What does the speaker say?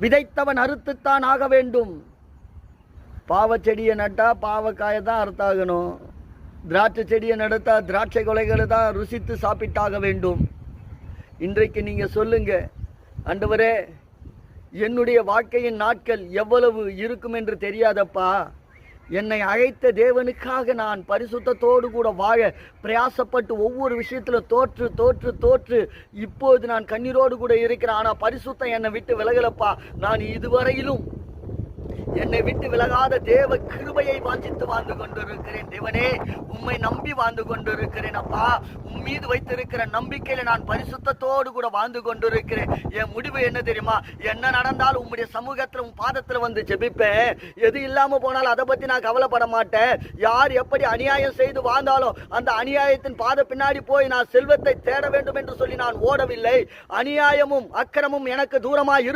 விதைத்தவன் அறுத்துத்தான் ஆக வேண்டும். பாவ செடியை நட்டா பாவக்காயை தான் அறுத்தாகணும். திராட்சை செடியை நடத்தா திராட்சை கொலைகளை தான் ருசித்து சாப்பிட்டாக வேண்டும். இன்றைக்கு நீங்க சொல்லுங்க, ஆண்டவரே என்னுடைய வாழ்க்கையின் நாட்கள் எவ்வளவு இருக்கும் என்று தெரியாதப்பா. என்னை அழைத்த தேவனுக்காக நான் பரிசுத்தத்தோடு கூட வாழ பிரயாசப்பட்டு ஒவ்வொரு விஷயத்தில் தோற்று தோற்று தோற்று இப்போது நான் கண்ணீரோடு கூட இருக்கிறேன். ஆனால் பரிசுத்தம் என்னை விட்டு விலகலப்பா. நான் இதுவரையிலும் என்னை விட்டு விலகாத தேவ கிருபையை வாஞ்சித்து வாழ்ந்து கொண்டிருக்கிறேன். தேவனே, உம்மை நம்பி வாழ்ந்து கொண்டிருக்கிறேன் அப்பா. உம் மீது வைத்திருக்கிற நம்பிக்கையில நான் பரிசுத்தத்தோடு கூட வாழ்ந்து கொண்டிருக்கிறேன். என் முடிவு என்ன தெரியுமா? என்ன நடந்தாலும் உம்முடைய சமூகத்துல உன் பாதத்துல வந்து ஜெபிப்பேன். எது இல்லாம போனாலும் அதை பத்தி நான் கவலைப்பட மாட்டேன். யார் எப்படி அநியாயம் செய்து வாழ்ந்தாலும் அந்த அநியாயத்தின் பாத பின்னாடி போய் நான் செல்வத்தை தேட வேண்டும் என்று சொல்லி நான் ஓடவில்லை. அநியாயமும் அக்கிரமும் எனக்கு தூரமாய்